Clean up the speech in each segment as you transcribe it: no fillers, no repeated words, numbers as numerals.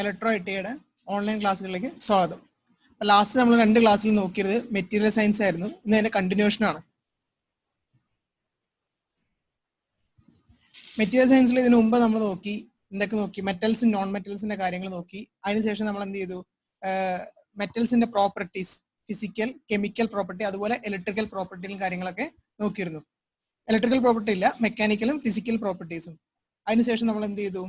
Electro ഐ.ടി.ഐയുടെ online ക്ലാസ്സുകളിലേക്ക് സ്വാഗതം. Last നമ്മൾ 2 ക്ലാസ്സിൽ നോക്കിയത് മെറ്റീരിയൽ സയൻസ് ആയിരുന്നു. ഇന്ന് അതിന്റെ കണ്ടിന്യൂഷൻ ആണ്. മെറ്റീരിയൽ സയൻസിൽ ഇതിനു മുമ്പ് നമ്മൾ എന്തൊക്കെ നോക്കി, മെറ്റൽസും നോൺ മെറ്റൽസിന്റെ കാര്യങ്ങൾ നോക്കി. അതിനുശേഷം നമ്മൾ എന്ത് ചെയ്തു, മെറ്റൽസിന്റെ പ്രോപ്പർട്ടീസ്, ഫിസിക്കൽ, കെമിക്കൽ പ്രോപ്പർട്ടി, അതുപോലെ ഇലക്ട്രിക്കൽ പ്രോപ്പർട്ടിയും കാര്യങ്ങളൊക്കെ നോക്കിയിരുന്നു. ഇലക്ട്രിക്കൽ പ്രോപ്പർട്ടി ഇല്ല, മെക്കാനിക്കലും ഫിസിക്കൽ പ്രോപ്പർട്ടീസും. അതിനുശേഷം നമ്മൾ എന്ത് ചെയ്തു,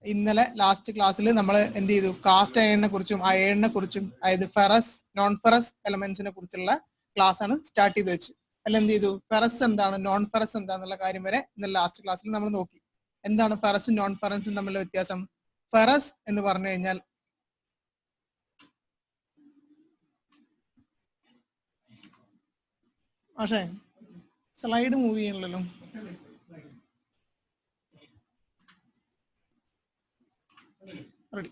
ഇന്നലെ ലാസ്റ്റ് ക്ലാസ്സിൽ നമ്മൾ എന്ത് ചെയ്തു, കാസ്റ്റ് അയണിനെ കുറിച്ചും അയണിനെ കുറിച്ചും, അതായത് ഫെറസ് നോൺ ഫെറസ് എലമെന്റ്സിനെ കുറിച്ചുള്ള ക്ലാസ് ആണ് സ്റ്റാർട്ട് ചെയ്ത് വെച്ച്. അല്ല എന്ത് ചെയ്തു, ഫെറസ് എന്താണ്, നോൺ ഫെറസ് എന്താന്നുള്ള കാര്യം വരെ ഇന്നലെ ലാസ്റ്റ് ക്ലാസ്സിൽ നമ്മൾ നോക്കി. എന്താണ് ഫെറസും നോൺ ഫെറസും തമ്മിലുള്ള വ്യത്യാസം? ഫെറസ് എന്ന് പറഞ്ഞു കഴിഞ്ഞാൽ പക്ഷേ സ്ലൈഡ് മൂവ് ചെയ്യണല്ലോ. റെഡി.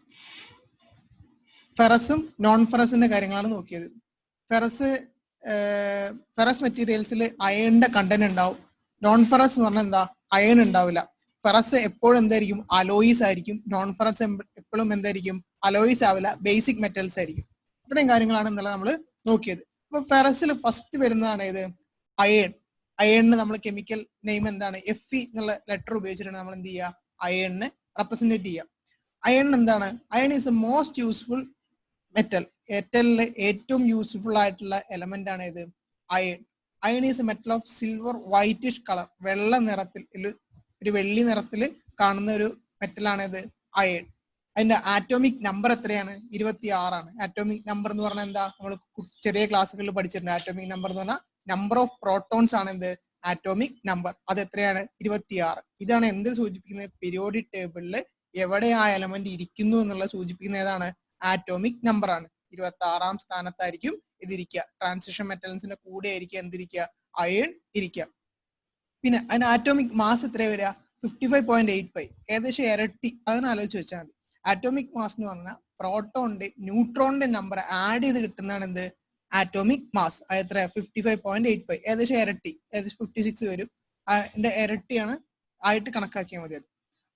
ഫെറസും നോൺ ഫെറസിന്റെ കാര്യങ്ങളാണ് നോക്കിയത്. ഫെറസ് മെറ്റീരിയൽസിൽ അയണിന്റെ കണ്ടന്റ് ഉണ്ടാവും. നോൺ ഫെറസ് എന്ന് പറഞ്ഞാൽ എന്താ, അയൺ ഉണ്ടാവില്ല. ഫെറസ് എപ്പോഴും എന്തായിരിക്കും, അലോയിസ് ആയിരിക്കും. നോൺ ഫെറസ് എപ്പോഴും എന്തായിരിക്കും, അലോയിസ് ആവില്ല, ബേസിക് മെറ്റൽസ് ആയിരിക്കും. അത്രയും കാര്യങ്ങളാണ് ഇന്നലെ നമ്മൾ നോക്കിയത്. അപ്പൊ ഫെറസിൽ ഫസ്റ്റ് വരുന്നതാണ് ഇത് അയൺ. അയണിന് നമ്മൾ കെമിക്കൽ നെയിം എന്താണ്, Fe എന്നുള്ള ലെറ്റർ ഉപയോഗിച്ചിട്ടാണ് നമ്മൾ എന്ത് ചെയ്യുക, അയണിനെ റെപ്രസെന്റേറ്റ് ചെയ്യുക. അയൺ എന്താണ്, iron is a most useful metal. മെറ്റലിലെ ഏറ്റവും യൂസ്ഫുൾ ആയിട്ടുള്ള എലമെന്റ് ആണ് ഇത് iron. Iron is a metal of silver whitish colour. വെള്ള നിറത്തിൽ, ഒരു വെള്ളി നിറത്തിൽ കാണുന്ന ഒരു മെറ്റലാണ് ഇത് അയൺ. അതിന്റെ ആറ്റോമിക് നമ്പർ എത്രയാണ്? 26 ആറ്റോമിക് നമ്പർ എന്ന് പറഞ്ഞാൽ എന്താ, നമ്മൾ ചെറിയ ക്ലാസ്സുകളിൽ പഠിച്ചിട്ടുണ്ട്. ആറ്റോമിക് നമ്പർ എന്ന് പറഞ്ഞാൽ നമ്പർ ഓഫ് പ്രോട്ടോൺസ് ആണ് എന്ത്, ആറ്റോമിക് നമ്പർ. അത് എത്രയാണ്? 26. ഇതാണ് എന്ത് സൂചിപ്പിക്കുന്നത്, പീരിയോഡിക് ടേബിളിൽ എവിടെ ആ എലമെന്റ് ഇരിക്കുന്നു എന്നുള്ള സൂചിപ്പിക്കുന്ന ഏതാണ്, ആറ്റോമിക് നമ്പർ ആണ്. 26ാം സ്ഥാനത്തായിരിക്കും ഇതിരിക്കുക. ട്രാൻസിഷൻ മെറ്റൽസിന്റെ കൂടെ ആയിരിക്കും എന്തിരിക്കുക, അയൺ ഇരിക്കുക. പിന്നെ അതിന് ആറ്റോമിക് മാസ് എത്ര വരിക? 55.85, ഏകദേശം ഇരട്ടി. അതിന് ആലോചിച്ച് വെച്ചാൽ മതി. ആറ്റോമിക് മാസ് എന്ന് പറഞ്ഞാൽ പ്രോട്ടോണിന്റെ ന്യൂട്രോണിന്റെ നമ്പർ ആഡ് ചെയ്ത് കിട്ടുന്നതാണ് എന്ത്, ആറ്റോമിക് മാസ്. അത് എത്ര? 55.85, ഏകദേശം ഇരട്ടി, ഏകദേശം 56 വരും. അതിന്റെ ഇരട്ടിയാണ് ആയിട്ട് കണക്കാക്കിയാൽ മതി.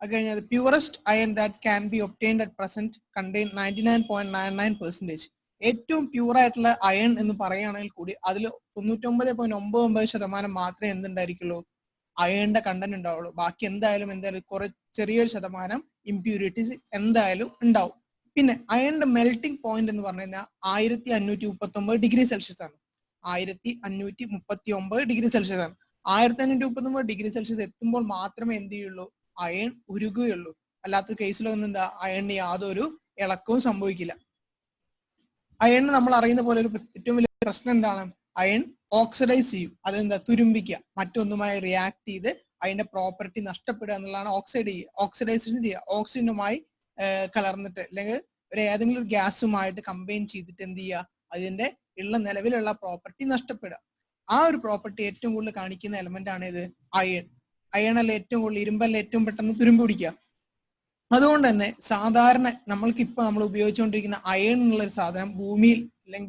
അത് കഴിഞ്ഞാൽ purest iron that can be obtained at present contain 99.99%. ഏറ്റവും പ്യൂർ ആയിട്ടുള്ള അയൺ എന്ന് പറയുകയാണെങ്കിൽ കൂടി അതിൽ 99.99% മാത്രമേ എന്തുണ്ടായിരിക്കുള്ളൂ, അയണിന്റെ കണ്ടന്റ് ഉണ്ടാവുള്ളൂ. ബാക്കി എന്തായാലും കുറെ ചെറിയൊരു ശതമാനം ഇംപ്യൂരിറ്റീസ് എന്തായാലും ഉണ്ടാവും. പിന്നെ അയണിന്റെ മെൽറ്റിംഗ് പോയിന്റ് എന്ന് പറഞ്ഞു കഴിഞ്ഞാൽ 1539 ഡിഗ്രി സെൽഷ്യസ് ആണ്. 1539 ഡിഗ്രി സെൽഷ്യസ് ആണ്. 1539 ഡിഗ്രി സെൽഷ്യസ് എത്തുമ്പോൾ മാത്രമേ എന്ത് ചെയ്യുള്ളൂ, അയൺ ഉരുകുകയുള്ളൂ. അല്ലാത്ത കേസിലൊന്നും എന്താ, അയണിന് യാതൊരു ഇളക്കവും സംഭവിക്കില്ല. അയൺ നമ്മൾ അറിയുന്ന പോലെ ഒരു ഏറ്റവും വലിയ പ്രശ്നം എന്താണ്, അയൺ ഓക്സിഡൈസ് ചെയ്യും. അതെന്താ, തുരുമ്പിക്കുക, മറ്റൊന്നുമായി റിയാക്ട് ചെയ്ത് അതിന്റെ പ്രോപ്പർട്ടി നഷ്ടപ്പെടുക എന്നുള്ളതാണ് ഓക്സിഡൈസേഷൻ ചെയ്യുക. ഓക്സിജനുമായി കലർന്നിട്ട് അല്ലെങ്കിൽ ഏതെങ്കിലും ഒരു ഗ്യാസുമായിട്ട് കമ്പൈൻ ചെയ്തിട്ട് എന്ത് ചെയ്യുക, അതിന്റെ നിലവിലുള്ള പ്രോപ്പർട്ടി നഷ്ടപ്പെടുക. ആ ഒരു പ്രോപ്പർട്ടി ഏറ്റവും കൂടുതൽ കാണിക്കുന്ന എലമെന്റ് ആണ് ഇത് അയൺ. അയണല്ല ഏറ്റവും കൂടുതൽ, ഇരുമ്പല്ല ഏറ്റവും പെട്ടെന്ന് തുരുമ്പ് പിടിക്കുക. അതുകൊണ്ട് തന്നെ സാധാരണ നമ്മൾ ഉപയോഗിച്ചുകൊണ്ടിരിക്കുന്ന അയൺ എന്നുള്ള ഒരു സാധനം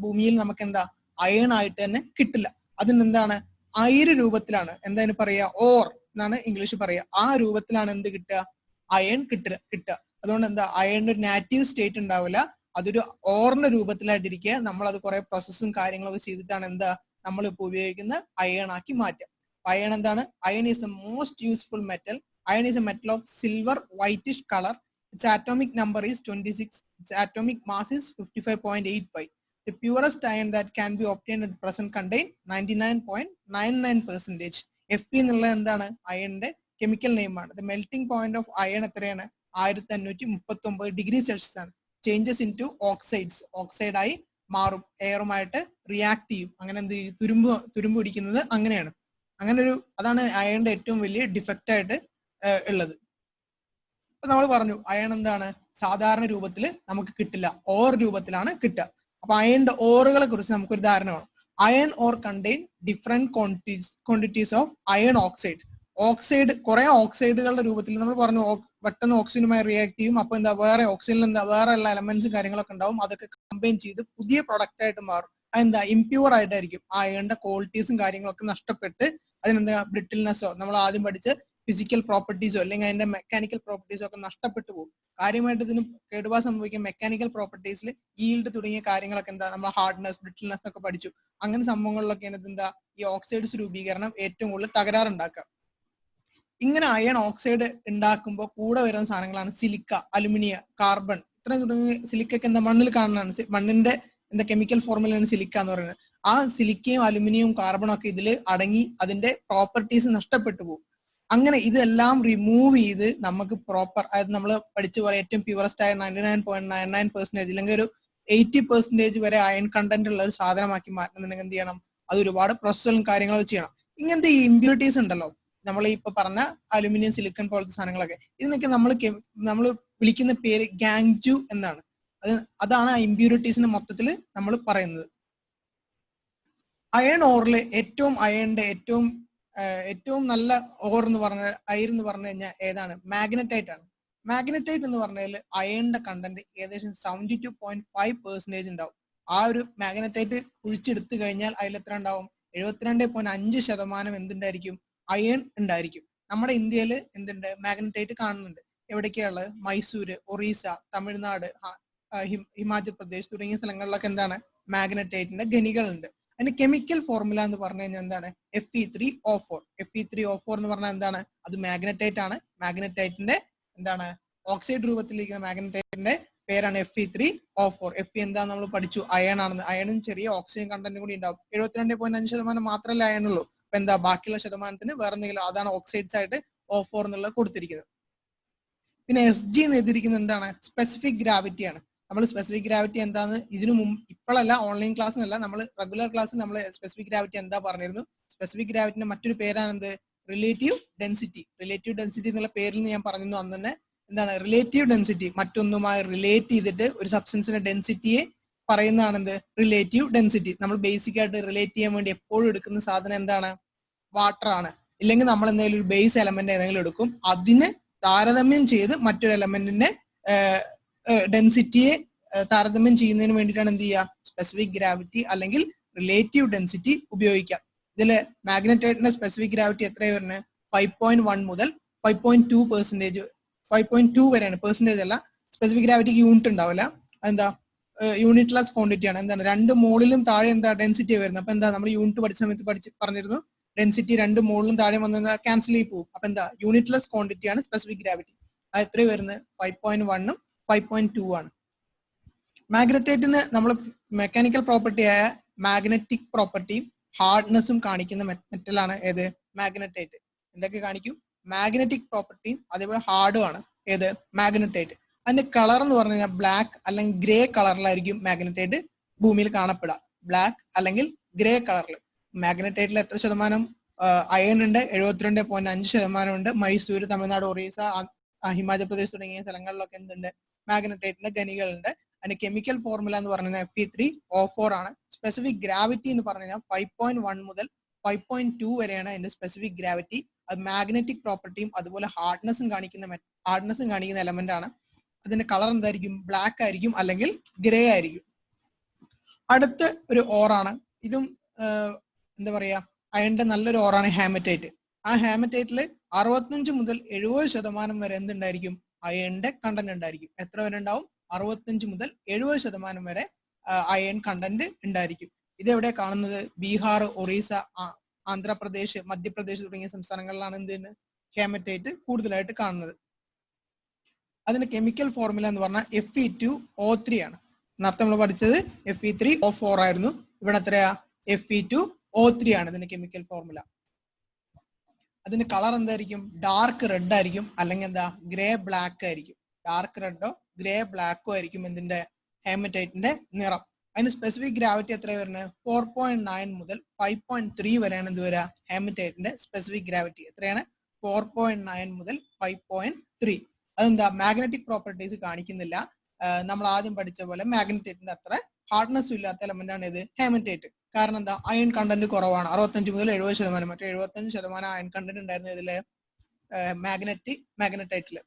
ഭൂമിയിൽ നമുക്ക് എന്താ, അയൺ ആയിട്ട് തന്നെ കിട്ടില്ല. അതിനെന്താണ്, അയിര് രൂപത്തിലാണ്, എന്താണ് പറയുക, ഓർ എന്നാണ് ഇംഗ്ലീഷ് പറയുക. ആ രൂപത്തിലാണ് എന്ത് കിട്ടുക, അയൺ കിട്ടുക. അതുകൊണ്ട് എന്താ, അയണിന് ഒരു നാറ്റീവ് സ്റ്റേറ്റ് ഉണ്ടാവില്ല, അതൊരു ഓറിന്റെ രൂപത്തിലായിട്ടിരിക്കുക. നമ്മൾ അത് കുറെ പ്രോസസ്സും കാര്യങ്ങളൊക്കെ ചെയ്തിട്ടാണ് എന്താ നമ്മൾ ഇപ്പോൾ ഉപയോഗിക്കുന്ന അയൺ ആക്കി മാറ്റുക. അയൺ എന്താണ്, iron is a most useful metal. Iron is a metal of silver whitish color. Its atomic number is 26. Its atomic mass is 55.85. The purest iron that can be obtained at present contain 99.99%. Fe എന്നുള്ള എന്താണ്, അയണിന്റെ chemical name ആണ്. The melting point of iron എത്രയാണ്? 1539 degree Celsius ആണ്. Changes in to oxides, oxide ആയി മാറും, എയറുമായിട്ട് react ചെയ്യും. അങ്ങനെ എന്ത് ചെയ്യും, തുരുമ്പ് പിടിക്കുന്നത് അങ്ങനെയാണ്. അതാണ് അയണിന്റെ ഏറ്റവും വലിയ ഡിഫക്റ്റ് ആയിട്ട് ഉള്ളത്. അപ്പൊ നമ്മൾ പറഞ്ഞു അയൺ എന്താണ്, സാധാരണ രൂപത്തിൽ നമുക്ക് കിട്ടില്ല, ഓർ രൂപത്തിലാണ് കിട്ടുക. അപ്പൊ അയണിന്റെ ഓറുകളെ കുറിച്ച് നമുക്കൊരു ധാരണ വേണം. Iron or contain different quantities of iron oxide. കുറെ ഓക്സൈഡുകളുടെ രൂപത്തിൽ നമ്മൾ പറഞ്ഞു, പെട്ടെന്ന് ഓക്സിജനുമായി റിയാക്ട് ചെയ്യും. അപ്പൊ എന്താ, ഓക്സിജനിൽ വേറെ ഉള്ള എലമെന്റ്സും കാര്യങ്ങളൊക്കെ ഉണ്ടാവും. അതൊക്കെ കമ്പൈൻ ചെയ്ത് പുതിയ പ്രൊഡക്റ്റ് ആയിട്ട് മാറും. അതെന്താ, ഇംപ്യൂർ ആയിട്ടായിരിക്കും. അയണിന്റെ ക്വാളിറ്റീസും കാര്യങ്ങളൊക്കെ നഷ്ടപ്പെട്ട് അതിനെന്താ, ബ്രിട്ടിൽനെസ്സോ, നമ്മൾ ആദ്യം പഠിച്ച ഫിസിക്കൽ പ്രോപ്പർട്ടീസോ അല്ലെങ്കിൽ അതിന്റെ മെക്കാനിക്കൽ പ്രോപ്പർട്ടീസോ ഒക്കെ നഷ്ടപ്പെട്ടു പോകും. കാര്യമായിട്ട് ഇതിന് കേടുപാട് സംഭവിക്കാൻ മെക്കാനിക്കൽ പ്രോപ്പർട്ടീസിൽ ഈൽഡ് തുടങ്ങിയ കാര്യങ്ങളൊക്കെ എന്താ നമ്മൾ ഹാർഡ്നെസ് ബ്രിട്ടിൽനെസ് എന്നൊക്കെ പഠിച്ചു. അങ്ങനെ സംഭവങ്ങളിലൊക്കെയാണ് ഇതെന്താ ഈ ഓക്സൈഡ്സ് രൂപീകരണം ഏറ്റവും കൂടുതൽ തകരാറുണ്ടാക്കുക. ഇങ്ങനെ അയൺ ഓക്സൈഡ് ഉണ്ടാക്കുമ്പോൾ കൂടെ വരുന്ന സാധനങ്ങളാണ് സിലിക്ക, അലുമിനിയം, കാർബൺ, ഇത്രയും തുടങ്ങിയ സിലിക്കൊക്കെ എന്താ മണ്ണിൽ കാണുന്നതാണ്. മണ്ണിന്റെ എന്താ കെമിക്കൽ ഫോർമുലയാണ് സിലിക്ക എന്ന് പറയുന്നത്. ആ സിലിക്കയും അലുമിനിയവും കാർബണും ഒക്കെ ഇതിൽ അടങ്ങി അതിന്റെ പ്രോപ്പർട്ടീസ് നഷ്ടപ്പെട്ടു പോകും. അങ്ങനെ ഇതെല്ലാം റിമൂവ് ചെയ്ത് നമുക്ക് പ്രോപ്പർ, അതായത് നമ്മൾ പഠിച്ചു പോലെ ഏറ്റവും പ്യൂറസ്റ്റ് ആയ 99.99% ഇല്ലെങ്കിൽ ഒരു 80% വരെ അയൺ കണ്ടന്റ് ഉള്ള ഒരു സാധനമാക്കി മാറ്റണമെന്നുണ്ടെങ്കിൽ എന്ത് ചെയ്യണം? അത് ഒരുപാട് പ്രോസസ്സുകളും കാര്യങ്ങളും ചെയ്യണം. ഇങ്ങനത്തെ ഈ ഇമ്പ്യൂരിറ്റീസ് ഉണ്ടല്ലോ, നമ്മൾ ഇപ്പൊ പറഞ്ഞ അലുമിനിയം, സിലിക്കൺ പോലത്തെ സാധനങ്ങളൊക്കെ, ഇതിനൊക്കെ നമ്മൾ വിളിക്കുന്ന പേര് ഗാങ്ജു എന്നാണ്. അതാണ് ആ ഇമ്പ്യൂരിറ്റീസിന് മൊത്തത്തിൽ നമ്മൾ പറയുന്നത്. അയൺ ഓറിൽ ഏറ്റവും അയണിന്റെ ഏറ്റവും നല്ല ഓർ എന്ന് പറഞ്ഞ അയർ എന്ന് പറഞ്ഞു കഴിഞ്ഞാൽ ഏതാണ്? മാഗ്നറ്റൈറ്റ് ആണ്. മാഗ്നറ്റൈറ്റ് എന്ന് പറഞ്ഞാൽ അയണിന്റെ കണ്ടന്റ് ഏകദേശം 72.5% ഉണ്ടാവും. ആ ഒരു മാഗ്നറ്റൈറ്റ് കുഴിച്ചെടുത്തു കഴിഞ്ഞാൽ അതിൽ എത്ര ഉണ്ടാവും? 72.5% എന്തുണ്ടായിരിക്കും? അയൺ ഉണ്ടായിരിക്കും. നമ്മുടെ ഇന്ത്യയിൽ എന്തുണ്ട്? മാഗ്നറ്റൈറ്റ് കാണുന്നുണ്ട്. എവിടേക്കാണുള്ളത്? മൈസൂര്, ഒറീസ, തമിഴ്നാട്, ഹിമാചൽ പ്രദേശ് തുടങ്ങിയ സ്ഥലങ്ങളിലൊക്കെ എന്താണ്? മാഗ്നറ്റൈറ്റിന്റെ ഖനികളുണ്ട്. അതിന്റെ കെമിക്കൽ ഫോർമുല എന്ന് പറഞ്ഞു കഴിഞ്ഞാൽ എന്താണ്? Fe3O4. Fe3O4 എന്ന് പറഞ്ഞാൽ എന്താണ്? അത് മാഗ്നറ്റൈറ്റ് ആണ്. മാഗ്നറ്റൈറ്റിന്റെ എന്താണ്? ഓക്സൈഡ് രൂപത്തിലിരിക്കുന്ന മാഗ്നറ്റൈറ്റിന്റെ പേരാണ് Fe3O4. Fe എന്താന്ന് നമ്മൾ പഠിച്ചു? അയൺ ആണെന്ന്. അയണും ചെറിയ ഓക്സിജൻ കണ്ടന്റ് കൂടി ഉണ്ടാവും. 72.5% മാത്രമല്ല അയൺ ഉള്ളൂ. അപ്പൊ എന്താ ബാക്കിയുള്ള ശതമാനത്തിന് വേറെ എന്തെങ്കിലും, അതാണ് ഓക്സൈഡ്സ് ആയിട്ട് O4 എന്നുള്ളത് കൊടുത്തിരിക്കുന്നത്. പിന്നെ Sg എന്ന് എഴുതിയിരിക്കുന്നത് എന്താണ്? സ്പെസിഫിക് ഗ്രാവിറ്റി ആണ്. നമ്മൾ സ്പെസിഫിക് ഗ്രാവിറ്റി എന്താന്ന് ഇതിനു മുമ്പ്, ഇപ്പോഴല്ല, ഓൺലൈൻ ക്ലാസ്സിനല്ല, നമ്മൾ റെഗുലർ ക്ലാസ്സിൽ നമ്മൾ സ്പെസിഫിക് ഗ്രാവിറ്റി എന്താ പറഞ്ഞിരുന്നു. സ്പെസിഫിക് ഗ്രാവിറ്റിന്റെ മറ്റൊരു പേരാണ് എന്ത്? Relative density. റിലേറ്റീവ് ഡെൻസിറ്റി എന്നുള്ള പേരിൽ ഞാൻ പറഞ്ഞിരുന്നു അന്ന് തന്നെ. എന്താണ് റിലേറ്റീവ് ഡെൻസിറ്റി? മറ്റൊന്നുമായി റിലേറ്റ് ചെയ്തിട്ട് ഒരു സബ്സ്റ്റൻസിന്റെ ഡെൻസിറ്റിയെ പറയുന്നതാണ് എന്ത്? Relative density. നമ്മൾ ബേസിക് ആയിട്ട് റിലേറ്റ് ചെയ്യാൻ വേണ്ടി എപ്പോഴും എടുക്കുന്ന സാധനം എന്താണ്? വാട്ടർ ആണ്. ഇല്ലെങ്കിൽ നമ്മൾ എന്തെങ്കിലും ഒരു ബേസ് എലമെന്റ് ഏതെങ്കിലും എടുക്കും, അതിന് താരതമ്യം ചെയ്ത് മറ്റൊരു എലമെന്റിന്റെ ഡെൻസിറ്റിയെ താരതമ്യം ചെയ്യുന്നതിന് വേണ്ടിയിട്ടാണ് എന്ത് ചെയ്യുക? സ്പെസിഫിക് ഗ്രാവിറ്റി അല്ലെങ്കിൽ റിലേറ്റീവ് ഡെൻസിറ്റി ഉപയോഗിക്കാം. ഇതില് മാഗ്നറ്റൈറ്റിന്റെ സ്പെസിഫിക് ഗ്രാവിറ്റി എത്രയാണ് വരുന്നത്? 5.1 മുതൽ 5.2%, 5.2 വരെയാണ്. പെർസെന്റേജ് അല്ല. സ്പെസിഫിക് ഗ്രാവിറ്റിക്ക് യൂണിറ്റ് ഉണ്ടാവില്ല. എന്താ? യൂണിറ്റ്ലെസ് ക്വാണ്ടിറ്റി ആണ്. എന്താണ്? 2 മോളിലും താഴെ എന്താ ഡെൻസിറ്റി വരുന്നത്. അപ്പൊ എന്താ? നമ്മൾ യൂണിറ്റ് പഠിച്ച സമയത്ത് പറഞ്ഞിരുന്നു, ഡെൻസിറ്റി 2 മോളിലും താഴെ വന്ന ക്യാൻസൽ ചെയ്ത് പോകും. അപ്പൊ എന്താ? യൂണിറ്റ്ലെസ് ക്വാണ്ടിറ്റി ആണ് സ്പെസിഫിക് ഗ്രാവിറ്റി. അത് എത്രയും വരുന്നത്? 5.1ഉം 5.2 ആണ്. മാഗ്നറ്റൈറ്റിന് നമ്മൾ മെക്കാനിക്കൽ പ്രോപ്പർട്ടി ആയ മാഗ്നറ്റിക് പ്രോപ്പർട്ടിയും ഹാർഡ്നെസ്സും കാണിക്കുന്ന മെറ്റലാണ് ഏത്? മാഗ്നറ്റൈറ്റ്. എന്തൊക്കെ കാണിക്കും? മാഗ്നറ്റിക് പ്രോപ്പർട്ടിയും അതേപോലെ ഹാർഡും ആണ് ഏത്? മാഗ്നറ്റൈറ്റ്. അതിന്റെ കളർ എന്ന് പറഞ്ഞു കഴിഞ്ഞാൽ ബ്ലാക്ക് അല്ലെങ്കിൽ ഗ്രേ കളറിലായിരിക്കും മാഗ്നറ്റൈറ്റ് ഭൂമിയിൽ കാണപ്പെടുക. ബ്ലാക്ക് അല്ലെങ്കിൽ ഗ്രേ കളറിൽ. മാഗ്നറ്റൈറ്റിൽ എത്ര ശതമാനം അയൺ ഉണ്ട്? 72.5% ഉണ്ട്. മൈസൂർ, തമിഴ്നാട്, ഒറീസ, ഹിമാചൽ പ്രദേശ് തുടങ്ങിയ സ്ഥലങ്ങളിലൊക്കെ എന്തുണ്ട്? മാഗ്നറ്റൈറ്റിന്റെ ഖനികളുണ്ട്. അതിന്റെ കെമിക്കൽ ഫോർമുല എന്ന് പറഞ്ഞാൽ Fe3O4 ആണ്. സ്പെസിഫിക് ഗ്രാവിറ്റി എന്ന് പറഞ്ഞാൽ 5.1 മുതൽ 5.2 വരെയാണ് അതിന്റെ സ്പെസിഫിക് ഗ്രാവിറ്റി. അത് മാഗ്നറ്റിക് പ്രോപ്പർട്ടിയും അതുപോലെ ഹാർഡ്നെസ്സും കാണിക്കുന്ന എലമെന്റ് ആണ്. അതിന്റെ കളർ എന്തായിരിക്കും? ബ്ലാക്ക് ആയിരിക്കും അല്ലെങ്കിൽ ഗ്രേ ആയിരിക്കും. അടുത്ത ഒരു ഓറാണ്. ഇതും എന്താ പറയാ, അയണിന്റെ നല്ലൊരു ഓറാണ് ഹാമറ്റൈറ്റ്. ആ ഹാമറ്റൈറ്റിൽ 65 മുതൽ 70% വരെ എന്തുണ്ടായിരിക്കും? അയണിന്റെ കണ്ടന്റ് ഉണ്ടായിരിക്കും. എത്ര വരെ ഉണ്ടാവും? 65 മുതൽ 70% വരെ അയൺ കണ്ടന്റ് ഉണ്ടായിരിക്കും. ഇതെവിടെ കാണുന്നത്? ബീഹാർ, ഒറീസ, ആന്ധ്രാപ്രദേശ്, മധ്യപ്രദേശ് തുടങ്ങിയ സംസ്ഥാനങ്ങളിലാണ് എന്തിന്? ഹാമറ്റൈറ്റ് കൂടുതലായിട്ട് കാണുന്നത്. അതിന്റെ കെമിക്കൽ ഫോർമുല എന്ന് പറഞ്ഞാൽ Fe2O3 ആണ്. നേരത്തെ നമ്മൾ പഠിച്ചത് Fe3O4 ആയിരുന്നു. ഇവിടെ എത്രയാ? Fe2O3 ആണ് ഇതിന്റെ കെമിക്കൽ ഫോർമുല. അതിന്റെ കളർ എന്തായിരിക്കും? ഡാർക്ക് റെഡ് ആയിരിക്കും അല്ലെങ്കിൽ എന്താ? ഗ്രേ ബ്ലാക്ക് ആയിരിക്കും. ഡാർക്ക് റെഡോ ഗ്രേ ബ്ലാക്കോ ആയിരിക്കും എന്തിന്റെ? ഹേമറ്റൈറ്റിന്റെ നിറം. അതിന് സ്പെസിഫിക് ഗ്രാവിറ്റി എത്ര വരുന്നത്? 4.9 മുതൽ 5.3 വരെയാണ് എന്ത് വരിക? ഹേമറ്റൈറ്റിന്റെ സ്പെസിഫിക് ഗ്രാവിറ്റി എത്രയാണ്? 4.9 മുതൽ 5.3. അതെന്താ? മാഗ്നറ്റിക് പ്രോപ്പർട്ടീസ് കാണിക്കുന്നില്ല. നമ്മൾ ആദ്യം പഠിച്ച പോലെ മാഗ്നറ്റൈറ്റിന്റെ അത്ര ഹാർഡ്നെസ്സും ഇല്ലാത്ത എലമെന്റ് ആണ് ഇത് ഹേമറ്റൈറ്റ്. കാരണം എന്താ? അയൺ കണ്ടന്റ് കുറവാണ്. 65 മുതൽ 70%. മറ്റേ 75% അയൺ കണ്ടന്റ് ഉണ്ടായിരുന്നു ഇതില് മാഗ്നറ്റൈറ്റില്.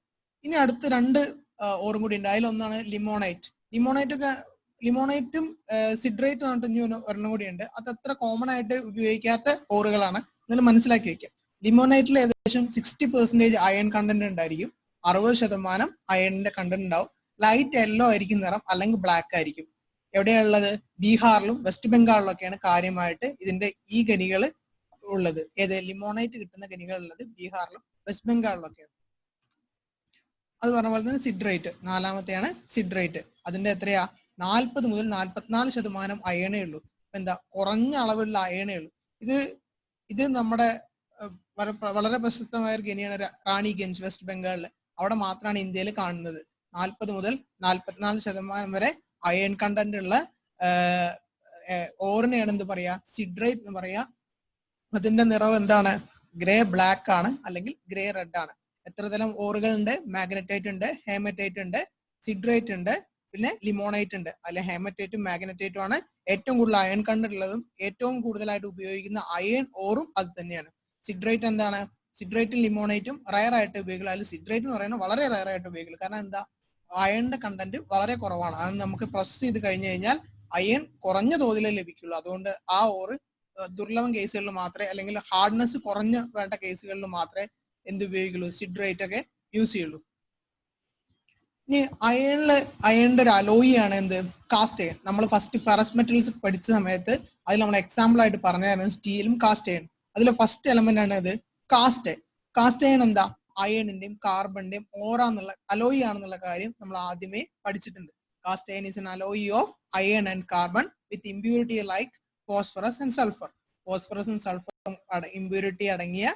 ഇനി അടുത്ത 2 ഓറും കൂടി ഉണ്ട്. അതിലൊന്നാണ് ലിമോണൈറ്റ്. ലിമോണൈറ്റും സിഡ്രേറ്റ് പറഞ്ഞിട്ട് ഒരെണ്ണം കൂടി ഉണ്ട്. അത് അത്ര കോമൺ ആയിട്ട് ഉപയോഗിക്കാത്ത ഓറുകളാണ്. നിങ്ങൾ മനസ്സിലാക്കി വെക്കാം. ലിമോണൈറ്റിൽ ഏകദേശം 60% അയൺ കണ്ടന്റ് ഉണ്ടായിരിക്കും. 60% അയണിന്റെ കണ്ടന്റ് ഉണ്ടാവും. ലൈറ്റ് യെല്ലോ ആയിരിക്കും നിറം, അല്ലെങ്കിൽ ബ്ലാക്ക് ആയിരിക്കും. എവിടെയുള്ളത്? ബീഹാറിലും വെസ്റ്റ് ബംഗാളിലും ഒക്കെയാണ് കാര്യമായിട്ട് ഇതിന്റെ ഈ ഖനികൾ ഉള്ളത്. ഏത് ലിമോണൈറ്റ് കിട്ടുന്ന ഖനികൾ ഉള്ളത് ബീഹാറിലും വെസ്റ്റ് ബംഗാളിലും ഒക്കെയാണ്. അത് പറഞ്ഞ പോലെ തന്നെ സിഡ്രേറ്റ്, നാലാമത്തെയാണ് സിഡ്രേറ്റ്. അതിന്റെ എത്രയാ? 40 മുതൽ 44% അയണേ ഉള്ളൂ. എന്താ? കുറഞ്ഞ അളവിലുള്ള അയണേ ഉള്ളൂ. ഇത് നമ്മുടെ വളരെ പ്രശസ്തമായ ഒരു ഖനിയാണ് റാണിഗഞ്ച്, വെസ്റ്റ് ബംഗാളില്. അവിടെ മാത്രമാണ് ഇന്ത്യയിൽ കാണുന്നത്. 40 മുതൽ 44% വരെ അയൺ കണ്ടന്റ് ഉള്ള ഓറിനെയാണ് എന്ത് പറയാ? സിഡ്രേറ്റ് എന്ന് പറയാ. അതിന്റെ നിറം എന്താണ്? ഗ്രേ ബ്ലാക്ക് ആണ്, അല്ലെങ്കിൽ ഗ്രേ റെഡ് ആണ്. എത്ര തരം ഓറുകൾ ഉണ്ട്? മാഗ്നറ്റൈറ്റ് ഉണ്ട്, ഹേമറ്റൈറ്റ് ഉണ്ട്, സിഡ്രേറ്റ് ഉണ്ട്, പിന്നെ ലിമോണൈറ്റ് ഉണ്ട്. അതിലെ ഹേമറ്റൈറ്റും മാഗ്നറ്റൈറ്റും ആണ് ഏറ്റവും കൂടുതൽ അയൺ കണ്ടന്റ് ഉള്ളതും ഏറ്റവും കൂടുതലായിട്ട് ഉപയോഗിക്കുന്ന അയൺ ഓറും അത് തന്നെയാണ്. സിഡ്രേറ്റ് എന്താണ്? സിഡ്രേറ്റും ലിമോണൈറ്റും റയർ ആയിട്ട് ഉപയോഗിക്കുക. അതിൽ സിഡ്രേറ്റ് എന്ന് പറയുന്നത് വളരെ റയർ ആയിട്ട് ഉപയോഗിക്കുക. കാരണം എന്താ? അയണിന്റെ കണ്ടന്റ് വളരെ കുറവാണ്. അത് നമുക്ക് പ്രോസസ് ചെയ്ത് കഴിഞ്ഞു കഴിഞ്ഞാൽ അയൺ കുറഞ്ഞ തോതിലേ ലഭിക്കുള്ളൂ. അതുകൊണ്ട് ആ ഓറ് ദുർലഭം കേസുകളിൽ മാത്രമേ, അല്ലെങ്കിൽ ഹാർഡ്നെസ് കുറഞ്ഞ വേണ്ട കേസുകളിൽ മാത്രമേ എന്ത് ഉപയോഗിക്കുള്ളൂ? സിഡ്രേറ്റ് ഒക്കെ യൂസ് ചെയ്യുള്ളൂ. ഇനി അയണിന്റെ ഒരു അലോയി ആണ് എന്ത്? Cast iron. നമ്മൾ ഫസ്റ്റ് ഫെറസ് മെറ്റൽസ് പഠിച്ച സമയത്ത് അതിൽ നമ്മൾ എക്സാമ്പിൾ ആയിട്ട് പറഞ്ഞായിരുന്നു സ്റ്റീലും കാസ്റ്റ് അയൺ. അതിലെ ഫസ്റ്റ് എലമെന്റ് ആണ് ഇത് കാസ്റ്റ് അയൺ. കാസ്റ്റ് അയൺ എന്താ? അയണിന്റെയും കാർബണിന്റെയും ഓറ എന്നുള്ള അലോയി ആണെന്നുള്ള കാര്യം നമ്മൾ ആദ്യമേ പഠിച്ചിട്ടുണ്ട്. Cast iron is an alloy of iron and carbon with impurity like phosphorus and sulphur. ഫോസ്ഫറസും സൾഫറും ഇമ്പ്യൂരിറ്റി അടങ്ങിയ,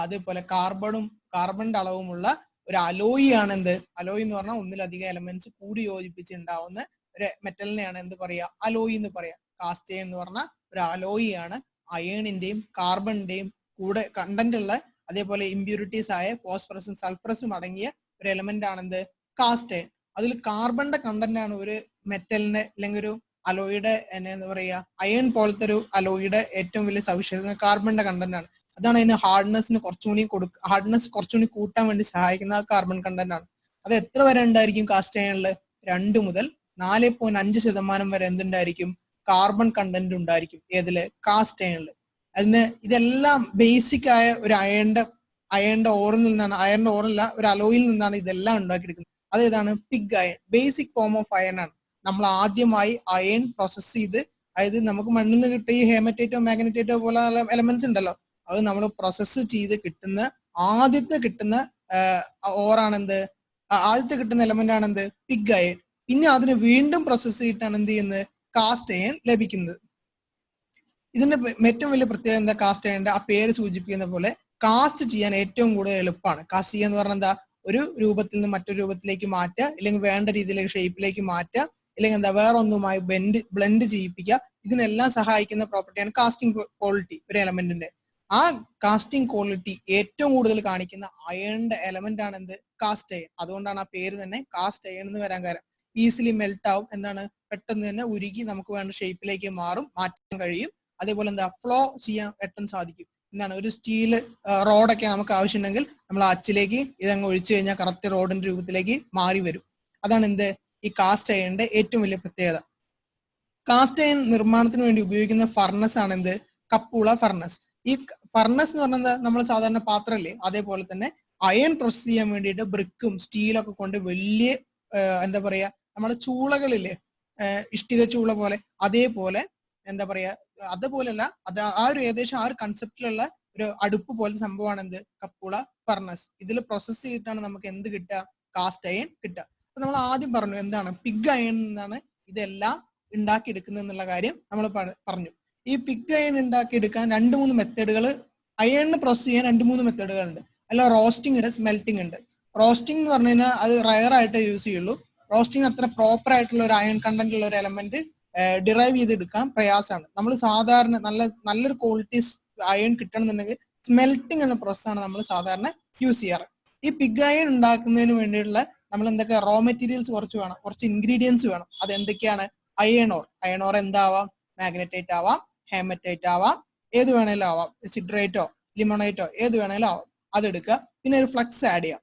അതേപോലെ കാർബണിന്റെ അളവുമുള്ള ഒരു അലോയി ആണ് എന്ത്? അലോയി എന്ന് പറഞ്ഞാൽ ഒന്നിലധികം എലമെന്റ്സ് കൂടി യോജിപ്പിച്ച് ഉണ്ടാവുന്ന ഒരു മെറ്റലിനെയാണ് എന്ത് പറയാ? അലോയി എന്ന് പറയാ. കാസ്റ്റ് അയൺ എന്ന് പറഞ്ഞാൽ ഒരു അലോയി ആണ്. അയണിന്റെയും കാർബണിന്റെയും കൂടെ കണ്ടന്റ് ഉള്ള, അതേപോലെ ഇമ്പ്യൂരിറ്റീസ് ആയ ഫോസ്ഫറസും സൾഫറസും അടങ്ങിയ ഒരു എലമെന്റ് ആണ് എന്ത്? Cast iron. അതിൽ കാർബണിന്റെ കണ്ടന്റ് ആണ് ഒരു മെറ്റലിന്റെ അല്ലെങ്കിൽ ഒരു അലോയിയുടെ എന്താ പറയാ, അയൺ പോലത്തെ ഒരു അലോയിയുടെ ഏറ്റവും വലിയ സവിശേഷത കാർബണിന്റെ കണ്ടന്റ് ആണ്. അതാണ് അതിന് ഹാർഡ്നെസ് കുറച്ചുകൂടി കൂട്ടാൻ വേണ്ടി സഹായിക്കുന്ന കാർബൺ കണ്ടന്റ് ആണ്. അത് എത്ര വരെ ഉണ്ടായിരിക്കും കാസ്റ്റ് അയണിൽ? 2 മുതൽ 4.5% വരെ എന്തുണ്ടായിരിക്കും? കാർബൺ കണ്ടന്റ് ഉണ്ടായിരിക്കും. ഏതില്? കാസ്റ്റ് അയണിൽ. ഇതെല്ലാം ബേസിക് ആയ ഒരു അയണിന്റെ ഓറിൽ നിന്നാണ്, അയണിന്റെ ഓറല്ല, ഒരു അലോയിൽ നിന്നാണ് ഇതെല്ലാം ഉണ്ടാക്കിയെടുക്കുന്നത്. അതേതാണ്? Pig iron. Basic form of iron ആണ്. നമ്മൾ ആദ്യമായി അയൺ പ്രോസസ് ചെയ്ത്, അതായത് നമുക്ക് മണ്ണിൽ നിന്ന് കിട്ടിയ ഈ ഹേമറ്റൈറ്റോ മാഗ്നറ്റൈറ്റോ പോലുള്ള എലമെന്റ്സ് ഉണ്ടല്ലോ, അത് നമ്മൾ പ്രോസസ്സ് ചെയ്ത് ആദ്യത്തെ കിട്ടുന്ന ഓറാണ് എന്ത്? ആദ്യത്തെ കിട്ടുന്ന എലമെന്റ് ആണ് എന്ത്? Pig iron. പിന്നെ അതിന് വീണ്ടും പ്രോസസ്സ് ചെയ്തിട്ടാണ് എന്ത് ചെയ്യുന്നത്? കാസ്റ്റ് അയൺ ലഭിക്കുന്നത്. ഇതിന്റെ ഏറ്റവും വലിയ പ്രത്യേകത എന്താ? കാസ്റ്റ് അയണിന്റെ ആ പേര് സൂചിപ്പിക്കുന്ന പോലെ കാസ്റ്റ് ചെയ്യാൻ ഏറ്റവും കൂടുതൽ എളുപ്പമാണ്. കാസ്റ്റ് ചെയ്യാന്ന് പറഞ്ഞാൽ എന്താ? ഒരു രൂപത്തിൽ നിന്ന് മറ്റൊരു രൂപത്തിലേക്ക് മാറ്റുക, ഇല്ലെങ്കിൽ വേണ്ട രീതിയിലേക്ക് ഷേപ്പിലേക്ക് മാറ്റുക, ഇല്ലെങ്കിൽ എന്താ വേറെ ഒന്നുമായി ബ്ലെൻഡ് ചെയ്യിപ്പിക്കുക. ഇതിനെല്ലാം സഹായിക്കുന്ന പ്രോപ്പർട്ടിയാണ് കാസ്റ്റിംഗ് ക്വാളിറ്റി ഒരു എലമെന്റിന്റെ. ആ കാസ്റ്റിംഗ് ക്വാളിറ്റി ഏറ്റവും കൂടുതൽ കാണിക്കുന്ന അയണിന്റെ എലമെന്റ് ആണ് എന്ത്? Cast iron. അതുകൊണ്ടാണ് ആ പേര് തന്നെ കാസ്റ്റ് അയൺ എന്ന് വരാൻ കാരണം. ഈസിലി മെൽറ്റ് ആവും, എന്താണ്? പെട്ടെന്ന് തന്നെ ഉരുകി നമുക്ക് വേണ്ട ഷേപ്പിലേക്ക് മാറ്റാൻ കഴിയും. അതേപോലെ എന്താ? ഫ്ലോ ചെയ്യാൻ പെട്ടെന്ന് സാധിക്കും. എന്താണ്? ഒരു സ്റ്റീൽ റോഡൊക്കെ നമുക്ക് ആവശ്യമുണ്ടെങ്കിൽ നമ്മൾ അച്ചിലേക്ക് ഇതങ്ങ് ഒഴിച്ചു കഴിഞ്ഞാൽ കറക്റ്റ് റോഡിന്റെ രൂപത്തിലേക്ക് മാറി വരും. അതാണ് എന്ത്? ഈ കാസ്റ്റ് അയണിന്റെ ഏറ്റവും വലിയ പ്രത്യേകത. കാസ്റ്റ് അയൺ നിർമ്മാണത്തിന് വേണ്ടി ഉപയോഗിക്കുന്ന ഫർണസ് ആണ് എന്ത്? കപ്പൂള ഫർണസ്. ഈ ഫർണസ് എന്ന് പറഞ്ഞാൽ നമ്മൾ സാധാരണ പാത്രമല്ലേ, അതേപോലെ തന്നെ അയൺ പ്രോസസ് ചെയ്യാൻ വേണ്ടിയിട്ട് ബ്രിക്കും സ്റ്റീലൊക്കെ കൊണ്ട് വലിയ എന്താ പറയാ, നമ്മുടെ ചൂളകളില്ലേ, ഇഷ്ടിക ചൂള പോലെ, അതേപോലെ എന്താ പറയാ, അതുപോലെയല്ല, അത് ആ ഒരു ഏകദേശം ആ ഒരു കൺസെപ്റ്റിലുള്ള ഒരു അടുപ്പ് പോലെ സംഭവമാണ് എന്ത്? കപ്പൂള ഫർണസ്. ഇതിൽ പ്രോസസ് ചെയ്തിട്ടാണ് നമുക്ക് എന്ത് കിട്ടുക? കാസ്റ്റ് അയൺ കിട്ടുക. അപ്പൊ നമ്മൾ ആദ്യം പറഞ്ഞു എന്താണ്? പിഗ് അയൺ എന്നാണ് ഇതെല്ലാം ഉണ്ടാക്കിയെടുക്കുന്നത് എന്നുള്ള കാര്യം നമ്മൾ പറഞ്ഞു. ഈ പിഗ് അയൺ ഉണ്ടാക്കിയെടുക്കാൻ 2-3 മെത്തേഡുകൾ, അയണിന് പ്രോസസ് ചെയ്യാൻ 2-3 മെത്തേഡുകൾ ഉണ്ട്. അല്ല, റോസ്റ്റിംഗ് ഉണ്ട്, സ്മെൽറ്റിംഗ് ഉണ്ട്. റോസ്റ്റിംഗ് എന്ന് പറഞ്ഞു കഴിഞ്ഞാൽ അത് റയർ ആയിട്ട് യൂസ് ചെയ്യുള്ളൂ. റോസ്റ്റിംഗ് അത്ര പ്രോപ്പർ ആയിട്ടുള്ള ഒരു അയൺ കണ്ടന്റ് ഉള്ള ഒരു എലമെന്റ് ഡിറൈവ് ചെയ്തെടുക്കാൻ പ്രയാസമാണ്. നമ്മൾ സാധാരണ നല്ലൊരു ക്വാളിറ്റി അയൺ കിട്ടണമെന്നുണ്ടെങ്കിൽ സ്മെൽറ്റിംഗ് എന്ന പ്രോസസ്സാണ് നമ്മൾ സാധാരണ യൂസ് ചെയ്യാറ്. ഈ പിഗ് അയൺ ഉണ്ടാക്കുന്നതിന് വേണ്ടിയിട്ടുള്ള നമ്മൾ എന്തൊക്കെ റോ മെറ്റീരിയൽസ് കുറച്ച് ഇൻഗ്രീഡിയൻസ് വേണം. അത് എന്തൊക്കെയാണ്? അയൺ ഓർ എന്താവാം? മാഗ്നറ്റൈറ്റ് ആവാം, ഹേമറ്റൈറ്റ് ആവാം, ഏത് വേണേലും ആവാം, സിഡ്രേറ്റോ ലിമോണൈറ്റോ ഏത് വേണേലും ആവാം. അതെടുക്കുക. പിന്നെ ഒരു ഫ്ലക്സ് ആഡ് ചെയ്യാം.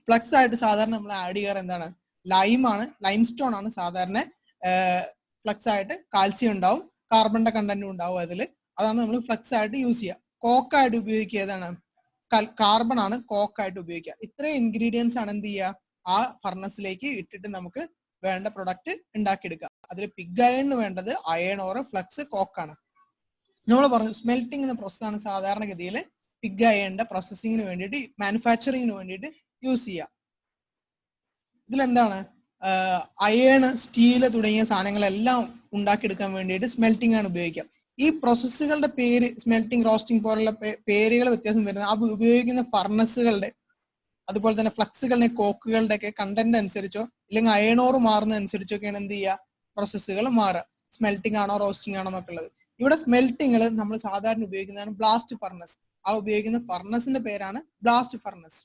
ഫ്ലക്സ് ആയിട്ട് സാധാരണ നമ്മൾ ആഡ് ചെയ്യാറ് എന്താണ്? ലൈംസ്റ്റോൺ ആണ് സാധാരണ ഫ്ലക്സ് ആയിട്ട്. കാൽസ്യം ഉണ്ടാവും, കാർബണിന്റെ കണ്ടന്റും ഉണ്ടാവും അതിൽ. അതാണ് നമ്മൾ ഫ്ലക്സ് ആയിട്ട് യൂസ് ചെയ്യുക. കോക്കായിട്ട് ഉപയോഗിക്കുക ഏതാണ്? കാർബൺ ആണ് കോക്ക് ആയിട്ട് ഉപയോഗിക്കുക. ഇത്രയും ഇൻഗ്രീഡിയൻസ് ആണ് എന്ത് ചെയ്യുക ആ ഫർണസിലേക്ക് ഇട്ടിട്ട് നമുക്ക് വേണ്ട പ്രൊഡക്റ്റ് ഉണ്ടാക്കിയെടുക്കുക. അതിൽ പിഗ് അയണിന് വേണ്ടത് അയൺ ഓർ ഫ്ലക്സ് കോക്കാണ്. നമ്മൾ പറഞ്ഞു സ്മെൽറ്റിംഗ് എന്ന പ്രോസസ്സാണ് സാധാരണഗതിയിൽ പിഗ് അയണിന്റെ പ്രോസസ്സിങ്ങിന് വേണ്ടിയിട്ട് മാനുഫാക്ചറിങ്ങിന് വേണ്ടിയിട്ട് യൂസ് ചെയ്യുക. ഇതിലെന്താണ് അയേൺ, സ്റ്റീല് തുടങ്ങിയ സാധനങ്ങളെല്ലാം ഉണ്ടാക്കിയെടുക്കാൻ വേണ്ടിയിട്ട് സ്മെൽറ്റിംഗ് ആണ് ഉപയോഗിക്കുക. ഈ പ്രോസസ്സുകളുടെ പേര് സ്മെൽറ്റിംഗ്, റോസ്റ്റിംഗ് പോലുള്ള പേരുകൾ വ്യത്യാസം വരുന്നത് അത് ഉപയോഗിക്കുന്ന ഫർണസുകളുടെ അതുപോലെ തന്നെ ഫ്ലക്സുകളുടെ കോക്കുകളുടെ ഒക്കെ കണ്ടന്റ് അനുസരിച്ചോ അല്ലെങ്കിൽ അയണോറ് മാറുന്നതനുസരിച്ചൊക്കെയാണ് എന്ത് ചെയ്യുക പ്രോസസ്സുകൾ മാറുക. സ്മെൽറ്റിംഗ് ആണോ റോസ്റ്റിംഗ് ആണോ എന്നൊക്കെ ഉള്ളത്. ഇവിടെ സ്മെൽറ്റിംഗിൽ നമ്മൾ സാധാരണ ഉപയോഗിക്കുന്നതാണ് ബ്ലാസ്റ്റ് ഫർണസ്. ആ ഉപയോഗിക്കുന്ന ഫർണസിന്റെ പേരാണ് ബ്ലാസ്റ്റ് ഫർണസ്.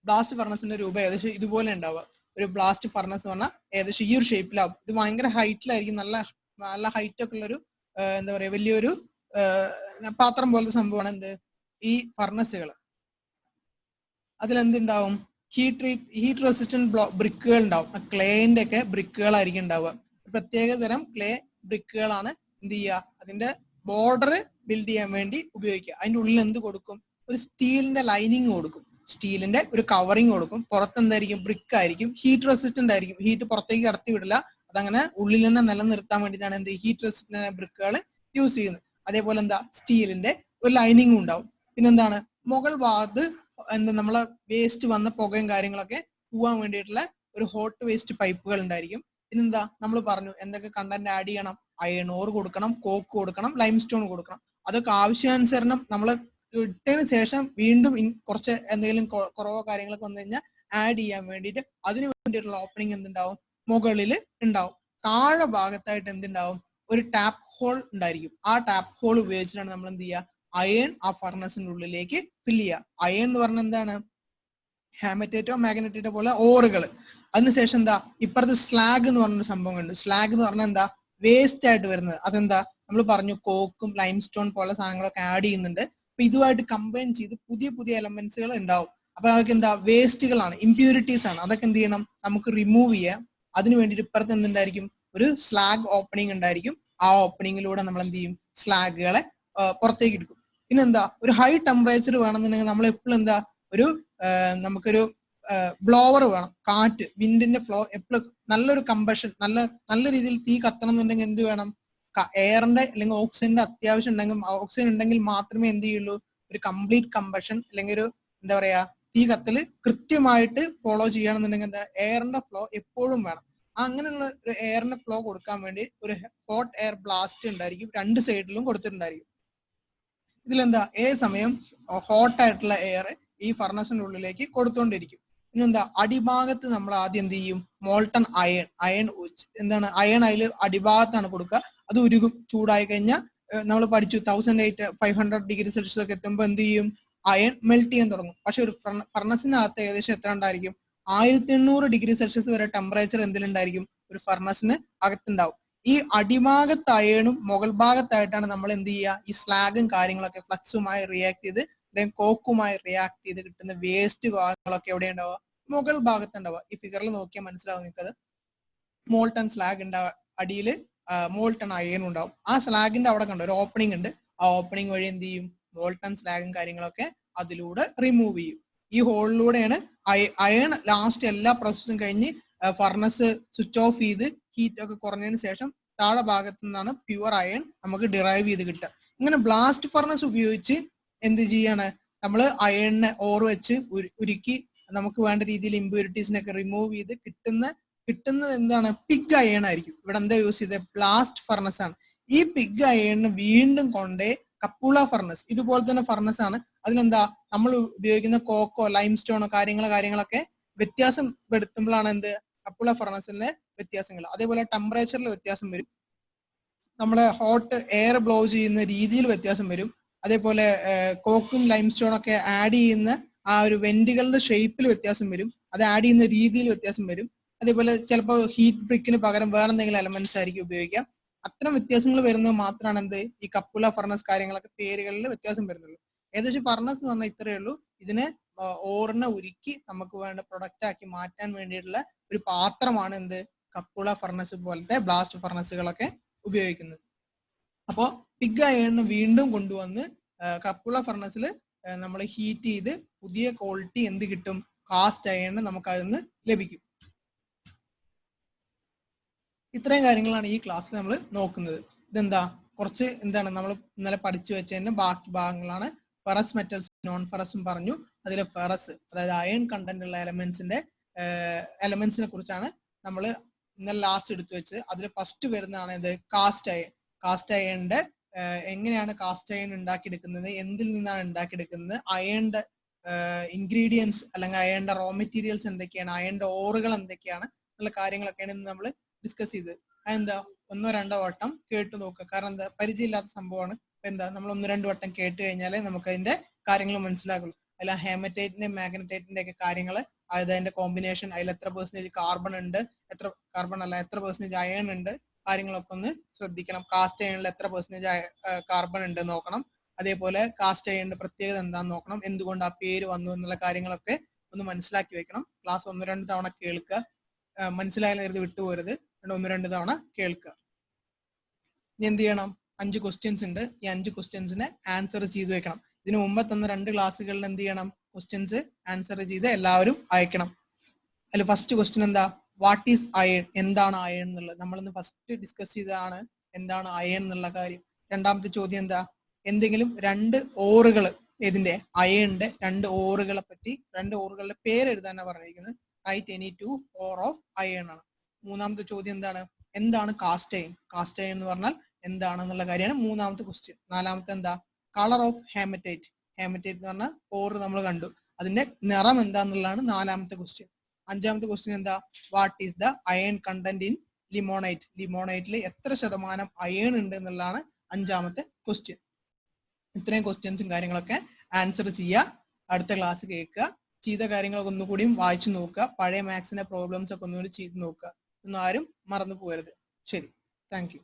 ബ്ലാസ്റ്റ് ഫർണസിന്റെ രൂപം ഏകദേശം ഇതുപോലെ ഉണ്ടാവുക. ഒരു ബ്ലാസ്റ്റ് ഫർണസ് എന്ന് പറഞ്ഞാൽ ഏകദേശം ഈ ഒരു ഷേപ്പിലാവും. ഇത് ഭയങ്കര ഹൈറ്റിലായിരിക്കും, നല്ല നല്ല ഹൈറ്റ് ഒക്കെ ഉള്ളൊരു എന്താ പറയുക വലിയൊരു പാത്രം പോലത്തെ സംഭവമാണ് എന്ത് ഈ ഫർണസുകൾ. അതിലെന്തുണ്ടാവും ഹീറ്റ് റെസിസ്റ്റന്റ് ബ്രിക്കുകൾ ഉണ്ടാവും. ക്ലേന്റെ ഒക്കെ ബ്രിക്കുകളായിരിക്കും ഉണ്ടാവുക. പ്രത്യേക തരം ക്ലേ ബ്രിക്കുകളാണ് എന്ത് ചെയ്യുക അതിന്റെ ബോർഡർ ബിൽഡ് ചെയ്യാൻ വേണ്ടി ഉപയോഗിക്കുക. അതിന്റെ ഉള്ളിൽ എന്ത് കൊടുക്കും? ഒരു സ്റ്റീലിന്റെ ലൈനിങ് കൊടുക്കും, സ്റ്റീലിന്റെ ഒരു കവറിങ് കൊടുക്കും. പുറത്ത് എന്തായിരിക്കും? ബ്രിക്ക് ആയിരിക്കും, ഹീറ്റ് റെസിസ്റ്റന്റ് ആയിരിക്കും, ഹീറ്റ് പുറത്തേക്ക് കടത്തി വിടില്ല. അതങ്ങനെ ഉള്ളിൽ തന്നെ നിലനിർത്താൻ വേണ്ടിയിട്ടാണ് എന്ത് ഹീറ്റ് റെസിസ്റ്റന്റ് ബ്രിക്കുകൾ യൂസ് ചെയ്യുന്നത്. അതേപോലെ എന്താ സ്റ്റീലിന്റെ ഒരു ലൈനിങ്ങും ഉണ്ടാവും. പിന്നെന്താണ് മുകൾ ഭാഗത്ത് എന്താ നമ്മളെ വേസ്റ്റ് വന്ന പുകയും കാര്യങ്ങളൊക്കെ പോവാൻ വേണ്ടിയിട്ടുള്ള ഒരു ഹോട്ട് വേസ്റ്റ് പൈപ്പുകൾ ഉണ്ടായിരിക്കും. പിന്നെന്താ നമ്മൾ പറഞ്ഞു എന്തൊക്കെ കണ്ടന്റ് ആഡ് ചെയ്യണം? അയൺ ഓർ കൊടുക്കണം, കോക്ക് കൊടുക്കണം, ലൈം സ്റ്റോൺ കൊടുക്കണം. അതൊക്കെ ആവശ്യാനുസരണം നമ്മൾ ഇട്ടതിന് ശേഷം വീണ്ടും കുറച്ച് എന്തെങ്കിലും കുറവോ കാര്യങ്ങളൊക്കെ വന്നു കഴിഞ്ഞാൽ ആഡ് ചെയ്യാൻ വേണ്ടിയിട്ട് അതിന് വേണ്ടിയിട്ടുള്ള ഓപ്പണിംഗ് എന്തുണ്ടാവും? മുകളിൽ ഉണ്ടാവും. താഴെ ഭാഗത്തായിട്ട് എന്തുണ്ടാവും? ഒരു ടാപ്പ് ഹോൾ ഉണ്ടായിരിക്കും. ആ ടാപ്പ് ഹോൾ ഉപയോഗിച്ചിട്ടാണ് നമ്മൾ എന്ത് ചെയ്യുക അയൺ ആ ഫർണസിന്റെ ഉള്ളിലേക്ക് ഫില്ല് ചെയ്യുക. അയൺ എന്ന് പറഞ്ഞാൽ എന്താണ്? ഹാമറ്റേറ്റോ മാഗ്നറ്റേറ്റോ പോലെ ഓറുകൾ. അതിനുശേഷം എന്താ ഇപ്പുറത്ത് സ്ലാഗ് എന്ന് പറഞ്ഞൊരു സംഭവം ഉണ്ട്. സ്ലാഗ് എന്ന് പറഞ്ഞാൽ എന്താ വേസ്റ്റ് ആയിട്ട് വരുന്നത്. അതെന്താ നമ്മൾ പറഞ്ഞു കോക്കും ലൈം സ്റ്റോൺ പോലെ സാധനങ്ങളൊക്കെ ആഡ് ചെയ്യുന്നുണ്ട്. അപ്പൊ ഇതുമായിട്ട് കമ്പൈൻ ചെയ്ത് പുതിയ പുതിയ എലമെന്റ്സുകൾ ഉണ്ടാവും. അപ്പൊ അതൊക്കെ എന്താ വേസ്റ്റുകളാണ്, ഇമ്പ്യൂരിറ്റീസ് ആണ്. അതൊക്കെ എന്ത് ചെയ്യണം? നമുക്ക് റിമൂവ് ചെയ്യാം. അതിന് വേണ്ടിയിട്ട് ഇപ്പുറത്ത് എന്തുണ്ടായിരിക്കും? ഒരു സ്ലാഗ് ഓപ്പണിംഗ് ഉണ്ടായിരിക്കും. ആ ഓപ്പണിങ്ങിലൂടെ നമ്മൾ എന്ത് ചെയ്യും? സ്ലാഗുകളെ പുറത്തേക്ക് എടുക്കും. പിന്നെന്താ ഒരു ഹൈ ടെമ്പറേച്ചർ വേണമെന്നുണ്ടെങ്കിൽ നമ്മൾ എപ്പോഴും എന്താ ഒരു നമുക്കൊരു ബ്ലോവർ വേണം. കാറ്റ്, വിൻഡിന്റെ ഫ്ലോ എപ്പോഴും നല്ലൊരു കമ്പഷൻ, നല്ല രീതിയിൽ തീ കത്തണം എന്നുണ്ടെങ്കിൽ എന്ത് വേണം? എയറിന്റെ അല്ലെങ്കിൽ ഓക്സിജന്റെ അത്യാവശ്യം ഉണ്ടെങ്കിൽ, ഓക്സിജൻ ഉണ്ടെങ്കിൽ മാത്രമേ എന്ത് ചെയ്യുള്ളൂ ഒരു കംപ്ലീറ്റ് കമ്പഷൻ അല്ലെങ്കിൽ ഒരു എന്താ പറയാ തീ കത്തല് കൃത്യമായിട്ട് ഫോളോ ചെയ്യണമെന്നുണ്ടെങ്കിൽ എന്താ എയറിന്റെ ഫ്ലോ എപ്പോഴും വേണം. അങ്ങനെയുള്ള ഒരു എയറിന്റെ ഫ്ലോ കൊടുക്കാൻ വേണ്ടി ഒരു ഹോട്ട് എയർ ബ്ലാസ്റ്റ് ഉണ്ടായിരിക്കും, രണ്ട് സൈഡിലും കൊടുത്തിട്ടുണ്ടായിരിക്കും. ഇതിലെന്താ ഏത് സമയം ഹോട്ട് ആയിട്ടുള്ള എയർ ഈ ഫർണസിന്റെ ഉള്ളിലേക്ക് കൊടുത്തുകൊണ്ടിരിക്കും. പിന്നെന്താ അടിഭാഗത്ത് നമ്മൾ ആദ്യം എന്ത് ചെയ്യും? മോൾട്ടൺ അയൺ എന്താണ് അയൺ അതിൽ അടിഭാഗത്താണ് കൊടുക്കുക. അത് ഉരുകും. ചൂടായി കഴിഞ്ഞാൽ നമ്മൾ പഠിച്ചു 1500 ഡിഗ്രി സെൽഷ്യസ് ഒക്കെ എത്തുമ്പോൾ എന്ത് ചെയ്യും? അയൺ മെൽറ്റ് ചെയ്യാൻ തുടങ്ങും. പക്ഷെ ഒരു ഫർണസിനകത്ത് ഏകദേശം എത്ര ഉണ്ടായിരിക്കും? 1800 ഡിഗ്രി സെൽഷ്യസ് വരെ ടെമ്പറേച്ചർ എന്തിലുണ്ടായിരിക്കും? ഒരു ഫർണസിന് അകത്തുണ്ടാവും. ഈ അടിഭാഗത്ത് അയണും മുകൾ ഭാഗത്തായിട്ടാണ് നമ്മൾ എന്ത് ചെയ്യുക ഈ സ്ലാഗും കാര്യങ്ങളൊക്കെ ഫ്ലക്സുമായി റിയാക്ട് ചെയ്ത് കോക്കുമായി റിയാക്ട് ചെയ്ത് കിട്ടുന്ന വേസ്റ്റ് ഭാഗങ്ങളൊക്കെ എവിടെ ഉണ്ടാവുക? മുകൾ ഭാഗത്ത് ഉണ്ടാവുക. ഈ ഫിഗറിൽ നോക്കിയാൽ മനസ്സിലാവും നിൽക്കുന്നത്. മോൾട്ടൺ സ്ലാഗ് ഉണ്ടാവുക, അടിയിൽ മോൾട്ടൺ അയൺ ഉണ്ടാവും. ആ സ്ലാഗിന്റെ അവിടെ കണ്ടോ ഒരു ഓപ്പണിംഗ് ഉണ്ട്. ആ ഓപ്പണിംഗ് വഴി എന്ത് ചെയ്യും? മോൾട്ടൺ സ്ലാഗും കാര്യങ്ങളൊക്കെ അതിലൂടെ റിമൂവ് ചെയ്യും. ഈ ഹോളിലൂടെയാണ് അയൺ ലാസ്റ്റ് എല്ലാ പ്രോസസ്സും കഴിഞ്ഞ് ഫർണസ് സ്വിച്ച് ഓഫ് ചെയ്ത് ഹീറ്റ് ഒക്കെ കുറഞ്ഞതിന് ശേഷം താഴെ ഭാഗത്തു നിന്നാണ് പ്യുവർ അയൺ നമുക്ക് ഡിറൈവ് ചെയ്ത് കിട്ടുക. ഇങ്ങനെ ബ്ലാസ്റ്റ് ഫർണസ് ഉപയോഗിച്ച് എന്ത് ചെയ്യാണ്? നമ്മൾ അയണിനെ ഓർ വെച്ച് ഉരുക്കി നമുക്ക് വേണ്ട രീതിയിൽ ഇമ്പ്യൂരിറ്റീസിനൊക്കെ റിമൂവ് ചെയ്ത് കിട്ടുന്നത് എന്താണ്? പിഗ് അയൺ ആയിരിക്കും. ഇവിടെ എന്താ യൂസ് ചെയ്തത്? ബ്ലാസ്റ്റ് ഫർണസ് ആണ്. ഈ പിഗ് അയണിന് വീണ്ടും കൊണ്ടേ കപ്പുള ഫർണസ്, ഇതുപോലെ തന്നെ ഫർണസ് ആണ്. അതിലെന്താ നമ്മൾ ഉപയോഗിക്കുന്ന കോക്കോ ലൈം സ്റ്റോണോ കാര്യങ്ങളൊക്കെ വ്യത്യാസം വരുത്തുമ്പോഴാണ് എന്ത് കപ്പുള ഫർണസിന്റെ വ്യത്യാസങ്ങൾ. അതേപോലെ ടെമ്പറേച്ചറിൽ വ്യത്യാസം വരും, നമ്മളെ ഹോട്ട് എയർ ബ്ലോ ചെയ്യുന്ന രീതിയിൽ വ്യത്യാസം വരും. അതേപോലെ കോക്കും ലൈം സ്റ്റോണൊക്കെ ആഡ് ചെയ്യുന്ന ആ ഒരു വെന്റുകളുടെ ഷേപ്പിൽ വ്യത്യാസം വരും, അത് ആഡ് ചെയ്യുന്ന രീതിയിൽ വ്യത്യാസം വരും. അതേപോലെ ചിലപ്പോൾ ഹീറ്റ് ബ്രിക്കിന് പകരം വേറെ എന്തെങ്കിലും എലമെന്റ്സ് ആയിരിക്കും ഉപയോഗിക്കാം. അത്തരം വ്യത്യാസങ്ങൾ വരുന്നത് മാത്രമാണ് എന്ത് ഈ കപ്പുല ഫർണസ് കാര്യങ്ങളൊക്കെ പേരുകളിൽ വ്യത്യാസം വരുന്നുള്ളൂ. ഏകദേശം ഫർണസ് എന്ന് പറഞ്ഞാൽ ഇത്രയേ ഉള്ളൂ. ഇതിനെ ഓറിനെ ഉരുക്കി നമുക്ക് വേണ്ട പ്രൊഡക്റ്റ് ആക്കി മാറ്റാൻ വേണ്ടിയിട്ടുള്ള ഒരു പാത്രമാണ് എന്ത് കപ്പുള ഫർണസ് പോലത്തെ ബ്ലാസ്റ്റ് ഫർണസുകളൊക്കെ ഉപയോഗിക്കുന്നത്. അപ്പോൾ പിഗ് അയണിന് വീണ്ടും കൊണ്ടുവന്ന് കപ്പുള ഫർണസിൽ നമ്മൾ ഹീറ്റ് ചെയ്ത് പുതിയ ക്വാളിറ്റി എന്ത് കിട്ടും, കാസ്റ്റ് അയൺ നമുക്ക് അതിൽ നിന്ന് ലഭിക്കും. ഇത്രയും കാര്യങ്ങളാണ് ഈ ക്ലാസ്സിൽ നമ്മൾ നോക്കുന്നത്. ഇതെന്താ കുറച്ച് എന്താണ് നമ്മൾ ഇന്നലെ പഠിച്ചു വെച്ചതിന്റെ ബാക്കി ഭാഗങ്ങളാണ്. ഫെറസ് മെറ്റൽസ് നോൺ ഫെറസും പറഞ്ഞു. അതിലെ ഫെറസ് അതായത് അയൺ കണ്ടന്റ് ഉള്ള എലമെന്റ്സിനെ കുറിച്ചാണ് നമ്മൾ ഇന്നലെ ലാസ്റ്റ് എടുത്തു വെച്ചത്. അതിൽ ഫസ്റ്റ് വരുന്നതാണ് ഇത് കാസ്റ്റ് അയൺ. കാസ്റ്റ് അയണിന്റെ എങ്ങനെയാണ് കാസ്റ്റ് അയൺ ഉണ്ടാക്കിയെടുക്കുന്നത്, എന്തിൽ നിന്നാണ് ഉണ്ടാക്കിയെടുക്കുന്നത്, അയണിന്റെ ഇൻഗ്രീഡിയൻസ് അല്ലെങ്കിൽ അയണിന്റെ റോ മെറ്റീരിയൽസ് എന്തൊക്കെയാണ്, അയണിന്റെ ഓറുകൾ എന്തൊക്കെയാണ് എന്നുള്ള കാര്യങ്ങളൊക്കെയാണ് ഇന്ന് നമ്മൾ ഡിസ്കസ് ചെയ്തത്. അതെന്താ ഒന്നോ രണ്ടോ വട്ടം കേട്ടു നോക്കുക. കാരണം എന്താ പരിചയമില്ലാത്ത സംഭവമാണ്. എന്താ നമ്മൾ 1-2 വട്ടം കേട്ട് കഴിഞ്ഞാലേ നമുക്ക് അതിന്റെ കാര്യങ്ങൾ മനസ്സിലാക്കുള്ളൂ. അതിൽ ഹേമറ്റൈറ്റിന്റെ മാഗ്നറ്റൈറ്റിന്റെ ഒക്കെ കാര്യങ്ങൾ, അതായത് അതിന്റെ കോമ്പിനേഷൻ, അതിൽ എത്ര പെർസെന്റേജ് കാർബൺ ഉണ്ട്, എത്ര പെർസെന്റേജ് അയൺ ഉണ്ട്, കാര്യങ്ങളൊക്കെ ഒന്ന് ശ്രദ്ധിക്കണം. കാസ്റ്റ് അയണിൽ എത്ര പെർസെന്റേജ് കാർബൺ ഉണ്ട് നോക്കണം. അതേപോലെ കാസ്റ്റ് അയണിന്റെ പ്രത്യേകത എന്താണെന്ന് നോക്കണം. എന്തുകൊണ്ട് ആ പേര് വന്നു എന്നുള്ള കാര്യങ്ങളൊക്കെ ഒന്ന് മനസ്സിലാക്കി വെക്കണം. ക്ലാസ് 1-2 തവണ കേൾക്കുക. മനസ്സിലായാലും നേരത്തെ വിട്ടുപോരുത്. 1-2 തവണ കേൾക്കുക. ഇനി എന്ത് ചെയ്യണം, 5 ക്വസ്റ്റ്യൻസ് ഉണ്ട്. ഈ 5 ക്വസ്റ്റ്യൻസിനെ ആൻസർ ചെയ്ത് വെക്കണം. ഇതിന് മുമ്പ് തന്ന 2 ക്ലാസ്സുകളിൽ എന്ത് ചെയ്യണം, ക്വസ്റ്റ്യൻസ് ആൻസർ ചെയ്ത് എല്ലാവരും അയക്കണം. അതിൽ ഫസ്റ്റ് ക്വസ്റ്റ്യൻ എന്താ, വാട്ട് ഈസ് അയൺ, എന്താണ് അയൺ എന്നുള്ളത് നമ്മളിന്ന് ഫസ്റ്റ് ഡിസ്കസ് ചെയ്തതാണ് എന്താണ് അയൺ എന്നുള്ള കാര്യം. രണ്ടാമത്തെ ചോദ്യം എന്താ, എന്തെങ്കിലും 2 ഓറുകൾ, ഇതിന്റെ അയണിന്റെ 2 ഓറുകളെ പറ്റി, 2 ഓറുകളുടെ പേര് എഴുതാനാണ് പറഞ്ഞിരിക്കുന്നത്. Write any 2 ore of iron ആണ്. മൂന്നാമത്തെ ചോദ്യം എന്താണ് കാസ്റ്റ് അയൺ, കാസ്റ്റ് അയൺ എന്ന് പറഞ്ഞാൽ എന്താണെന്നുള്ള കാര്യമാണ് മൂന്നാമത്തെ ക്വസ്റ്റ്യൻ. നാലാമത്തെ എന്താ, കളർ ഓഫ് ഹേമറ്റൈറ്റ്, ഹേമറ്റൈറ്റ് എന്ന് പറഞ്ഞാൽ ഓറ് നമ്മൾ കണ്ടു, അതിന്റെ നിറം എന്താന്നുള്ളതാണ് നാലാമത്തെ ക്വസ്റ്റ്യൻ. അഞ്ചാമത്തെ ക്വസ്റ്റ്യൻ എന്താ, what is the iron content in limonite, ലിമോണൈറ്റിൽ എത്ര ശതമാനം അയൺ ഉണ്ട് എന്നുള്ളതാണ് അഞ്ചാമത്തെ ക്വസ്റ്റ്യൻ. ഇത്രയും ക്വസ്റ്റ്യൻസും കാര്യങ്ങളൊക്കെ ആൻസർ ചെയ്യുക. അടുത്ത ക്ലാസ് കേൾക്കുക. ചെയ്ത കാര്യങ്ങളൊക്കെ ഒന്നുകൂടിയും വായിച്ചു നോക്കുക. പഴയ മാത്സിന്റെ പ്രോബ്ലംസ് ഒക്കെ ഒന്നുകൂടി ചെയ്ത് നോക്കുക. ഒന്നും ആരും മറന്നു പോകരുത്. ശരി, താങ്ക് യു.